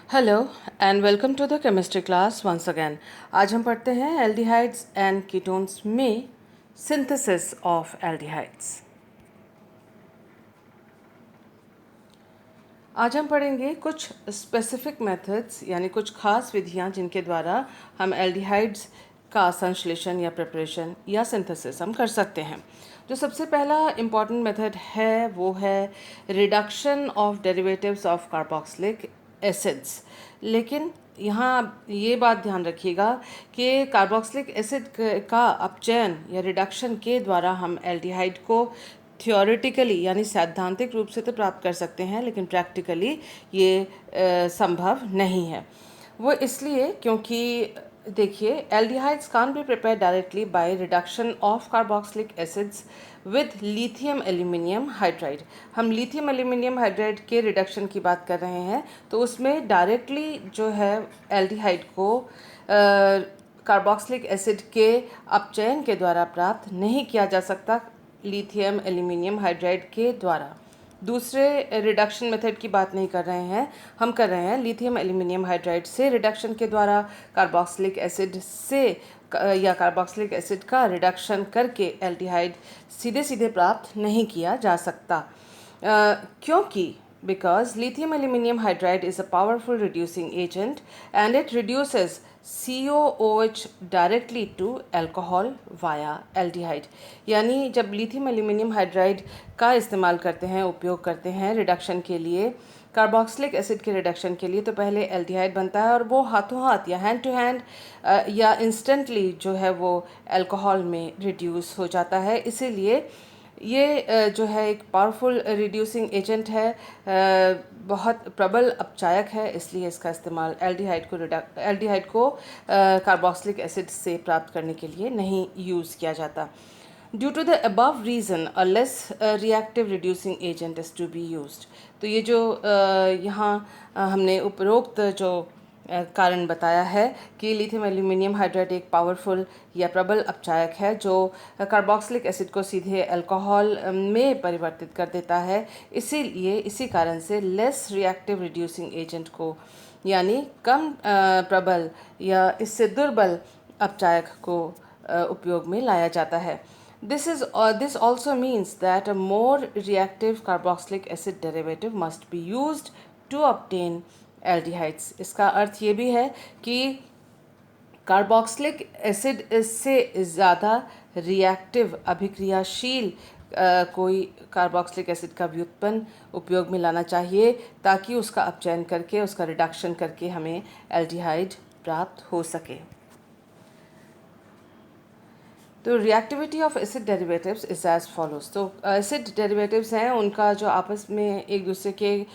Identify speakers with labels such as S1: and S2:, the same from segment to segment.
S1: Hello and welcome to the chemistry class once again. आज हम पढ़ते हैं एल्डिहाइड्स एंड कीटोन्स में सिंथेसिस ऑफ एल्डिहाइड्स। आज हम पढ़ेंगे कुछ स्पेसिफिक मेथड्स यानी कुछ खास विधियां जिनके द्वारा हम एल्डिहाइड्स का संश्लेषण या प्रिपरेशन या सिंथेसिस हम कर सकते हैं। जो सबसे पहला इम्पॉर्टेंट मेथड है वो है reduction of derivatives of carboxylic acids. लेकिन यहाँ ये बात ध्यान रखिएगा कि कार्बोक्सिलिक एसिड का अपचयन या रिडक्शन के द्वारा हम एल्डिहाइड को थियोरेटिकली यानी सैद्धांतिक रूप से तो प्राप्त कर सकते हैं, लेकिन प्रैक्टिकली ये संभव नहीं है। वो इसलिए क्योंकि देखिए, aldehydes can be prepare directly by reduction of carboxylic acids with lithium aluminium hydride. हम लिथियम एल्यूमिनियम हाइड्राइड के रिडक्शन की बात कर रहे हैं, तो उसमें डायरेक्टली जो है एल्डिहाइड को कार्बोक्सिलिक एसिड के अपचयन के द्वारा प्राप्त नहीं किया जा सकता लिथियम एल्यूमिनियम हाइड्राइड के द्वारा। दूसरे रिडक्शन मेथड की बात नहीं कर रहे हैं, हम कर रहे हैं लिथियम एल्यूमिनियम हाइड्राइड से रिडक्शन के द्वारा कार्बोक्सिलिक एसिड से या कार्बोक्सिलिक एसिड का रिडक्शन करके एल्डिहाइड सीधे सीधे प्राप्त नहीं किया जा सकता, क्योंकि because lithium aluminum hydride is a powerful reducing agent and it reduces COOH directly to alcohol via aldehyde। यानी जब लिथियम एल्यूमिनियम हाइड्राइड का इस्तेमाल करते हैं, उपयोग करते हैं रिडक्शन के लिए, कार्बोक्सिलिक एसिड के रिडक्शन के लिए, तो पहले एल्डिहाइड बनता है और वो हाथों हाथ या हैंड टू हैंड या इंस्टेंटली जो है वो अल्कोहल में रिड्यूस हो जाता है। इसीलिए ये जो है एक पावरफुल रिड्यूसिंग एजेंट है, बहुत प्रबल अपचायक है, इसलिए इसका इस्तेमाल एल्डिहाइड को कार्बोक्सिलिक एसिड से प्राप्त करने के लिए नहीं यूज़ किया जाता। Due to the above reason a less reactive reducing agent is to be used. तो ये जो यहाँ हमने उपरोक्त जो कारण बताया है कि लिथियम एल्यूमिनियम हाइड्राइड एक पावरफुल या प्रबल अपचायक है जो कार्बोक्सिलिक एसिड को सीधे अल्कोहल में परिवर्तित कर देता है। इसीलिए इसी कारण से लेस रिएक्टिव रिड्यूसिंग एजेंट को यानी कम प्रबल या इससे दुर्बल अपचायक को उपयोग में लाया जाता है। This also means that a more reactive carboxylic acid derivative must be used to obtain aldehydes। इसका अर्थ ये भी है कि कार्बोक्सिलिक एसिड इससे ज़्यादा रिएक्टिव अभिक्रियाशील कोई कार्बोक्सिलिक एसिड का व्युत्पन्न उपयोग में लाना चाहिए ताकि उसका अपचयन करके उसका रिडक्शन करके हमें एल्डिहाइड प्राप्त हो सके। तो reactivity of acid derivatives is as follows. तो एसिड डेरिवेटिव्स हैं, उनका जो आपस में एक दूसरे के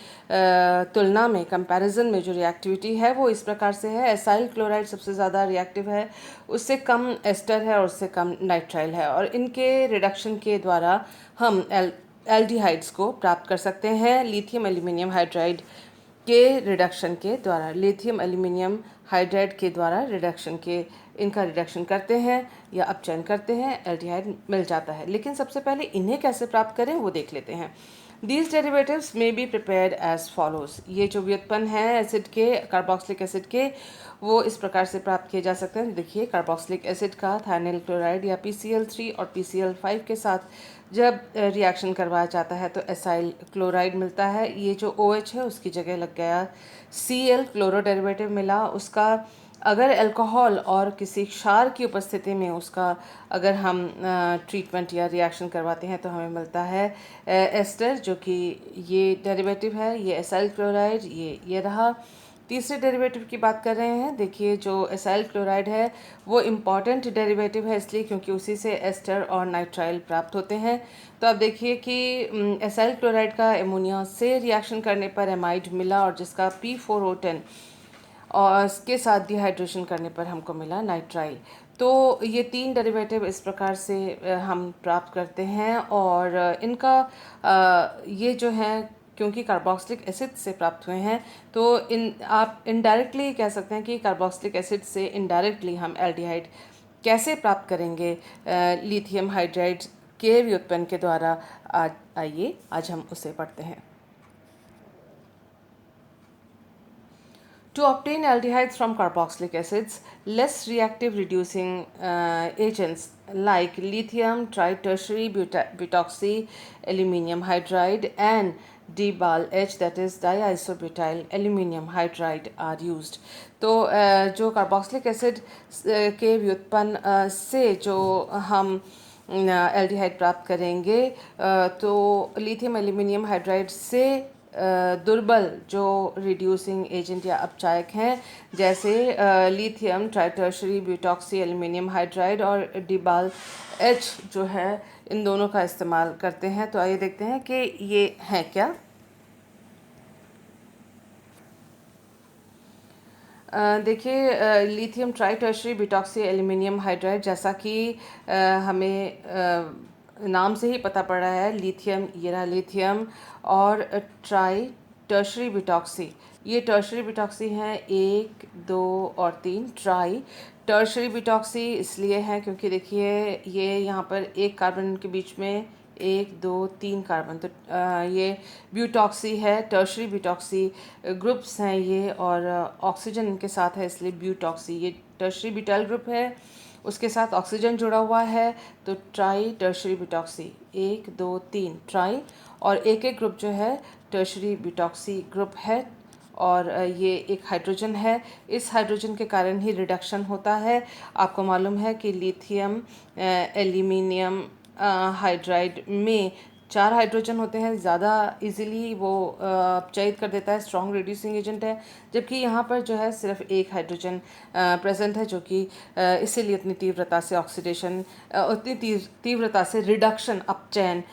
S1: तुलना में कंपैरिजन में जो रिएक्टिविटी है वो इस प्रकार से है। एसाइल क्लोराइड सबसे ज़्यादा रिएक्टिव है, उससे कम एस्टर है और उससे कम नाइट्राइल है, और इनके रिडक्शन के द्वारा हम एल्डिहाइड्स को प्राप्त कर सकते हैं लिथियम एल्यूमिनियम हाइड्राइड के रिडक्शन के द्वारा। लिथियम एल्यूमिनियम हाइड्राइड के द्वारा इनका रिडक्शन करते हैं या अपचयन करते हैं, एल्डिहाइड मिल जाता है। लेकिन सबसे पहले इन्हें कैसे प्राप्त करें वो देख लेते हैं। These derivatives may be prepared as follows. ये जो व्युत्पन्न है एसिड के, कार्बोक्सिलिक एसिड के, वो इस प्रकार से प्राप्त किए जा सकते हैं। देखिए, कार्बोक्सिलिक एसिड का थायनिल क्लोराइड या PCl3 और PCl5 के साथ जब रिएक्शन करवाया जाता है तो एसाइल क्लोराइड मिलता है। ये जो OH है उसकी जगह लग गया Cl, क्लोरो डेरिवेटिव मिला उसका। अगर अल्कोहल और किसी क्षार की उपस्थिति में उसका अगर हम ट्रीटमेंट या रिएक्शन करवाते हैं तो हमें मिलता है एस्टर, जो कि ये डेरिवेटिव है, ये एसाइल क्लोराइड, ये रहा। तीसरे डेरिवेटिव की बात कर रहे हैं। देखिए, जो एसाइल क्लोराइड है वो इम्पॉर्टेंट डेरिवेटिव है इसलिए क्योंकि उसी से एस्टर और नाइट्राइल प्राप्त होते हैं। तो अब देखिए कि एसाइल क्लोराइड का एमोनिया से रिएक्शन करने पर एमाइड मिला और जिसका P4O10 और इसके साथ डिहाइड्रेशन करने पर हमको मिला नाइट्राइल। तो ये तीन डेरिवेटिव इस प्रकार से हम प्राप्त करते हैं, और इनका ये जो है क्योंकि कार्बोक्सिलिक एसिड से प्राप्त हुए हैं तो आप इनडायरेक्टली कह सकते हैं कि कार्बोक्सिलिक एसिड से इनडायरेक्टली हम एल्डिहाइड कैसे प्राप्त करेंगे लिथियम हाइड्राइड के व्युत्पन्न के द्वारा। आज हम उसे पढ़ते हैं। To obtain aldehydes from carboxylic acids, less reactive reducing agents like lithium tritertiary butoxy aluminium hydride and DBAL H, that is diisobutyl aluminium hydride, are used. तो जो कार्बोक्सिलिक एसिड के व्युत्पन्न से जो हम एल्डिहाइड प्राप्त करेंगे, तो लिथियम एल्यूमिनियम हाइड्राइड से दुर्बल जो रिड्यूसिंग एजेंट या अपचायक हैं, जैसे लिथियम ट्राइटर्शरी ब्यूटॉक्सी एल्यूमिनियम हाइड्राइड और डिबाल एच जो है, इन दोनों का इस्तेमाल करते हैं। तो आइए देखते हैं कि ये हैं क्या। देखिए, लिथियम ट्राइटर्शरी ब्यूटॉक्सी एल्यूमिनियम हाइड्राइड, जैसा कि हमें नाम से ही पता पड़ रहा है, लिथियम, ये रहा लिथियम, और ट्राई टर्शरी ब्यूटॉक्सी, ये टर्शरी ब्यूटॉक्सी हैं 1, 2 और 3। ट्राई टर्शरी ब्यूटॉक्सी इसलिए हैं क्योंकि देखिए ये यहाँ पर एक कार्बन के बीच में 1, 2, 3 कार्बन, तो ये ब्यूटॉक्सी है, टर्शरी ब्यूटॉक्सी ग्रुप्स हैं ये, और ऑक्सीजन इनके साथ है इसलिए ब्यूटॉक्सी। ये टर्शरी ब्यूटाइल ग्रुप है, उसके साथ ऑक्सीजन जुड़ा हुआ है, तो ट्राई टर्शरी ब्यूटॉक्सी 1, 2, 3 ट्राई, और एक एक ग्रुप जो है टर्शरी ब्यूटॉक्सी ग्रुप है, और ये एक हाइड्रोजन है। इस हाइड्रोजन के कारण ही रिडक्शन होता है। आपको मालूम है कि लिथियम एल्यूमिनियम हाइड्राइड में 4 हाइड्रोजन होते हैं, ज़्यादा इजीली वो अपचयित कर देता है, स्ट्रॉन्ग रिड्यूसिंग एजेंट है, जबकि यहाँ पर जो है सिर्फ एक हाइड्रोजन प्रेजेंट है, जो कि इसीलिए इतनी तीव्रता से ऑक्सीडेशन, उतनी तीव्रता से रिडक्शन, अपचयन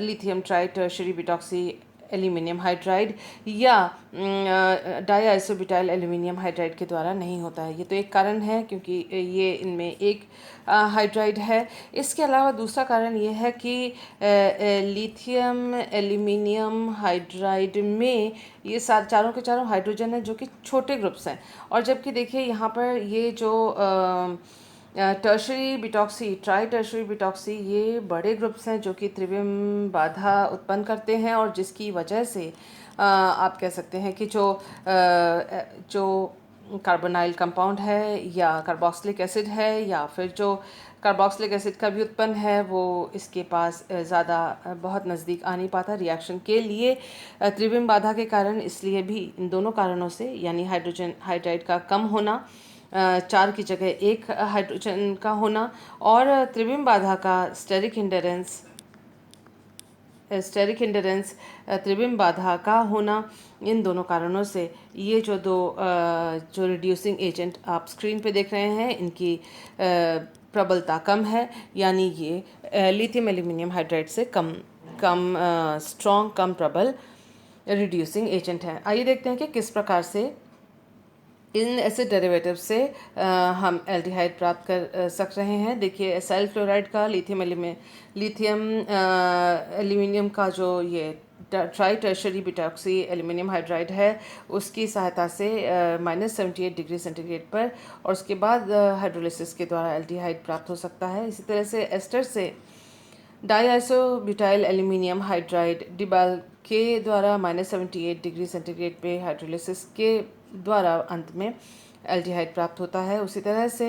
S1: lithium tri tertiary butoxy aluminium hydride या डाइआइसोब्यूटाइल एल्यूमिनियम हाइड्राइड के द्वारा नहीं होता है। ये तो एक कारण है क्योंकि ये इनमें एक हाइड्राइड है। इसके अलावा दूसरा कारण ये है कि लिथियम एल्यूमिनियम हाइड्राइड में ये चारों के चारों हाइड्रोजन हैं जो कि छोटे ग्रुप्स हैं, और जबकि देखिए यहाँ पर ये जो टर्शरी ब्यूटॉक्सी, ट्राई टर्शरी ब्यूटॉक्सी, ये बड़े ग्रुप्स हैं जो कि त्रिविम बाधा उत्पन्न करते हैं, और जिसकी वजह से आप कह सकते हैं कि जो कार्बोनाइल कंपाउंड है या कार्बोक्सिलिक एसिड है या फिर जो कार्बोक्सिलिक एसिड का भी उत्पन्न है, वो इसके पास ज़्यादा बहुत नज़दीक आ नहीं पाता रिएक्शन के लिए त्रिविम बाधा के कारण। इसलिए भी इन दोनों कारणों से, यानी हाइड्रोजन हाइड्राइड का कम होना, 4 की जगह 1 हाइड्रोजन का होना, और त्रिविम बाधा का स्टेरिक हिंडरेंस त्रिविम बाधा का होना, इन दोनों कारणों से ये जो रिड्यूसिंग एजेंट आप स्क्रीन पे देख रहे हैं, इनकी प्रबलता कम है, यानी ये लिथियम एल्यूमिनियम हाइड्राइड से कम स्ट्रॉन्ग, कम प्रबल रिड्यूसिंग एजेंट है। आइए देखते हैं कि किस प्रकार से इन एसिड डेरिवेटिव से हम एल्डिहाइड प्राप्त कर सक रहे हैं। देखिए, एसाइल क्लोराइड का लिथियम एल्यूमिनियम का जो ये try tertiary butoxy aluminium hydride है, उसकी सहायता से -78 डिग्री सेंटीग्रेड पर, और उसके बाद हाइड्रोलिसिस के द्वारा एल्डिहाइड प्राप्त हो सकता है। इसी तरह से एस्टर से डाइआइसोब्यूटाइल एल्यूमिनियम हाइड्राइड डिबाल के द्वारा -78 डिग्री सेंटीग्रेड पे हाइड्रोलिसिस के द्वारा अंत में एल्डिहाइड प्राप्त होता है। उसी तरह से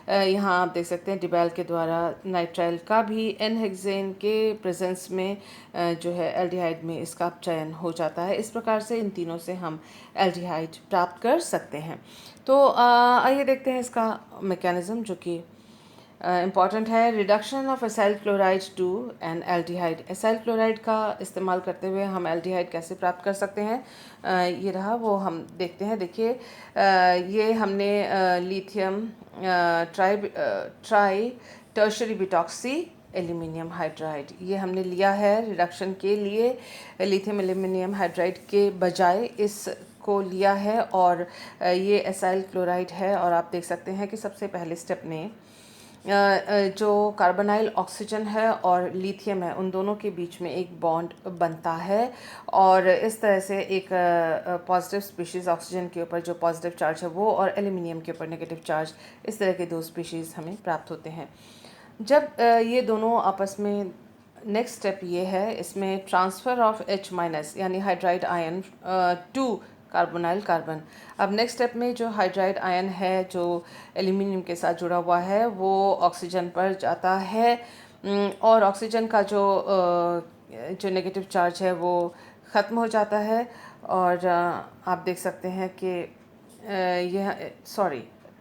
S1: यहाँ आप देख सकते हैं डिबाल के द्वारा नाइट्राइल का भी एन हेक्सेन के प्रेजेंस में जो है एल्डिहाइड में इसका अपचयन हो जाता है। इस प्रकार से इन तीनों से हम एल्डिहाइड प्राप्त कर सकते हैं। तो आइए देखते हैं इसका मैकेनिज़्म, जो कि इम्पॉर्टेंट है। Reduction of acyl chloride to an aldehyde, acyl chloride का इस्तेमाल करते हुए हम एल्डिहाइड कैसे प्राप्त कर सकते हैं, ये रहा, वो हम देखते हैं। देखिए, ये हमने lithium tri tertiary butoxy aluminium hydride, ये हमने लिया है रिडक्शन के लिए। लिथियम एल्यूमिनियम हाइड्राइड के बजाय इस को लिया है, और ये एसाइल क्लोराइड है। और आप देख सकते हैं कि सबसे पहले स्टेप ने जो कार्बोनाइल ऑक्सीजन है और लिथियम है, उन दोनों के बीच में एक बॉन्ड बनता है, और इस तरह से एक पॉजिटिव स्पीशीज़ ऑक्सीजन के ऊपर जो पॉजिटिव चार्ज है वो, और एल्यूमिनियम के ऊपर नेगेटिव चार्ज, इस तरह के 2 स्पीशीज़ हमें प्राप्त होते हैं। जब ये दोनों आपस में, नेक्स्ट स्टेप ये है, इसमें ट्रांसफ़र ऑफ H- यानी hydride ion to carbonyl carbon. अब नेक्स्ट स्टेप में जो हाइड्राइड आयन है जो एल्यूमिनियम के साथ जुड़ा हुआ है वो ऑक्सीजन पर जाता है और ऑक्सीजन का जो नेगेटिव चार्ज है वो ख़त्म हो जाता है और आप देख सकते हैं कि यह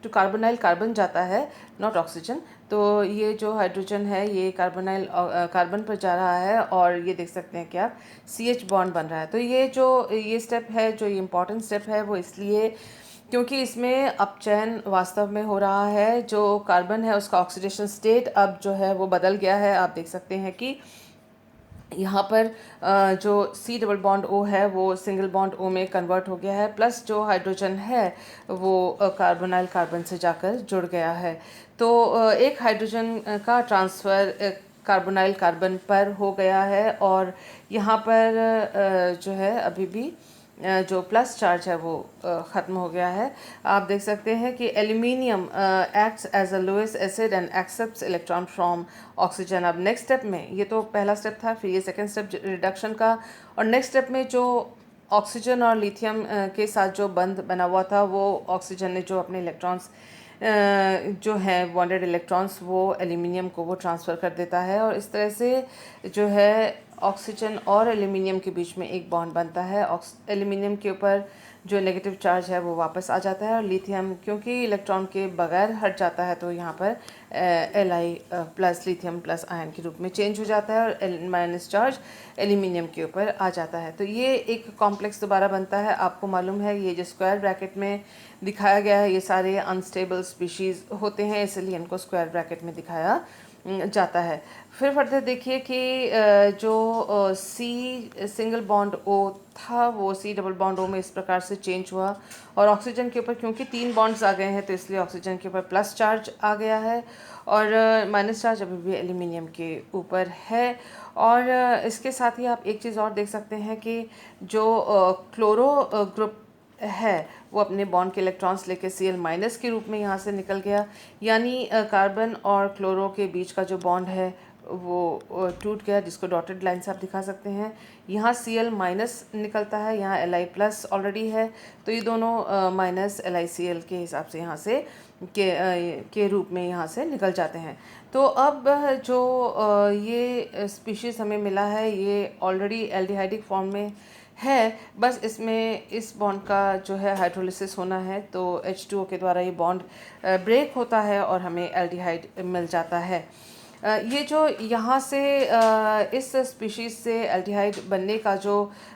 S1: टू कार्बोनाइल कार्बन जाता है, नॉट ऑक्सीजन। तो ये जो हाइड्रोजन है ये कार्बोनाइल कार्बन पर जा रहा है और ये देख सकते हैं कि आप CH बॉन्ड बन रहा है। तो ये स्टेप है जो ये इम्पॉर्टेंट स्टेप है वो इसलिए क्योंकि इसमें अपचयन वास्तव में हो रहा है। जो कार्बन है उसका ऑक्सीडेशन स्टेट अब जो है वो बदल गया है। आप देख सकते हैं कि यहाँ पर जो C डबल बॉन्ड O है वो सिंगल बॉन्ड O में कन्वर्ट हो गया है, प्लस जो हाइड्रोजन है वो कार्बोनाइल कार्बन से जाकर जुड़ गया है। तो एक हाइड्रोजन का ट्रांसफ़र कार्बोनाइल कार्बन पर हो गया है और यहाँ पर जो है अभी भी जो प्लस चार्ज है वो ख़त्म हो गया है। आप देख सकते हैं कि aluminium acts as a lowest acid and accepts electron from oxygen. अब नेक्स्ट स्टेप में, ये तो पहला स्टेप था, फिर ये सेकंड स्टेप रिडक्शन का, और नेक्स्ट स्टेप में जो ऑक्सीजन और लिथियम के साथ जो बंध बना हुआ था वो ऑक्सीजन ने जो अपने इलेक्ट्रॉन्स जो हैं बॉन्डेड इलेक्ट्रॉन्स वो एल्यूमिनियम को वो ट्रांसफ़र कर देता है और इस तरह से जो है ऑक्सीजन और एल्यूमिनियम के बीच में एक बॉन्ड बनता है। एल्यूमिनियम के ऊपर जो नेगेटिव चार्ज है वो वापस आ जाता है और लिथियम क्योंकि इलेक्ट्रॉन के बगैर हट जाता है तो यहाँ पर Li plus lithium plus ion के रूप में चेंज हो जाता है और माइनस चार्ज एल्यूमिनियम के ऊपर आ जाता है। तो ये एक कॉम्प्लेक्स दोबारा बनता है। आपको मालूम है ये जो स्क्वायर ब्रैकेट में दिखाया गया है ये सारे अनस्टेबल स्पीशीज़ होते हैं, इसलिए इनको स्क्वायर ब्रैकेट में दिखाया जाता है। फिर फर्दर देखिए कि जो C सिंगल बॉन्ड O था वो C डबल बॉन्ड O में इस प्रकार से चेंज हुआ और ऑक्सीजन के ऊपर क्योंकि 3 बॉन्ड्स आ गए हैं तो इसलिए ऑक्सीजन के ऊपर प्लस चार्ज आ गया है और माइनस चार्ज अभी भी एल्यूमिनियम के ऊपर है। और इसके साथ ही आप एक चीज़ और देख सकते हैं कि जो क्लोरो ग्रुप है वो अपने बॉन्ड के इलेक्ट्रॉन्स लेके Cl माइनस के रूप में यहाँ से निकल गया, यानी कार्बन और क्लोरो के बीच का जो बॉन्ड है वो टूट गया, जिसको डॉटेड लाइन से आप दिखा सकते हैं। यहाँ Cl माइनस निकलता है, यहाँ Li प्लस ऑलरेडी है, तो ये दोनों माइनस LiCl के हिसाब से यहाँ से के रूप में यहाँ से निकल जाते हैं। तो अब जो ये स्पीशीज़ हमें मिला है ये ऑलरेडी एल्डिहाइडिक फॉर्म में है, बस इसमें इस बॉन्ड का जो है हाइड्रोलिसिस होना है तो H2O के द्वारा ये बॉन्ड ब्रेक होता है और हमें एल्डिहाइड मिल जाता है। ये जो यहाँ से इस स्पीशीज़ से एल्डिहाइड बनने का जो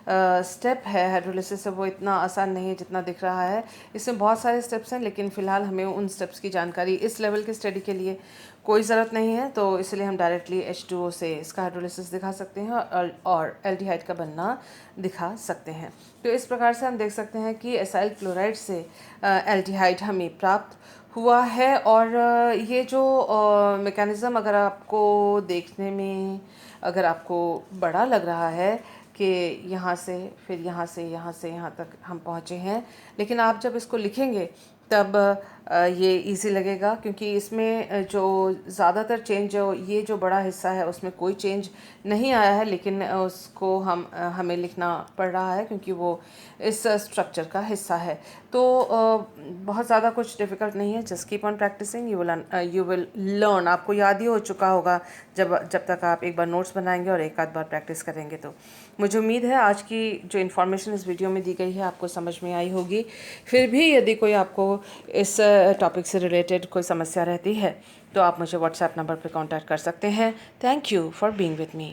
S1: स्टेप है हाइड्रोलिसिस से वो इतना आसान नहीं है जितना दिख रहा है। इसमें बहुत सारे स्टेप्स हैं लेकिन फ़िलहाल हमें उन स्टेप्स की जानकारी इस लेवल के स्टडी के लिए कोई ज़रूरत नहीं है, तो इसलिए हम डायरेक्टली H2O से इसका हाइड्रोलिसिस दिखा सकते हैं और एल्डिहाइड का बनना दिखा सकते हैं। तो इस प्रकार से हम देख सकते हैं कि एसाइल क्लोराइड से एल्डिहाइड हमें प्राप्त हुआ है। और ये जो मैकेनिज़्म अगर आपको देखने में अगर आपको बड़ा लग रहा है कि यहाँ से फिर यहाँ से यहाँ तक हम पहुँचे हैं, लेकिन आप जब इसको लिखेंगे तब ये इजी लगेगा क्योंकि इसमें जो ज़्यादातर चेंज ये जो बड़ा हिस्सा है उसमें कोई चेंज नहीं आया है, लेकिन उसको हमें लिखना पड़ रहा है क्योंकि वो इस स्ट्रक्चर का हिस्सा है। तो बहुत ज़्यादा कुछ डिफ़िकल्ट नहीं है, just keep on practising, you will learn. आपको याद ही हो चुका होगा जब तक आप एक बार नोट्स बनाएंगे और एक आध बार प्रैक्टिस करेंगे। तो मुझे उम्मीद है आज की जो इन्फॉर्मेशन इस वीडियो में दी गई है आपको समझ में आई होगी। फिर भी यदि कोई आपको इस टॉपिक से रिलेटेड कोई समस्या रहती है तो आप मुझे व्हाट्सएप नंबर पर कांटेक्ट कर सकते हैं। Thank you for being with me.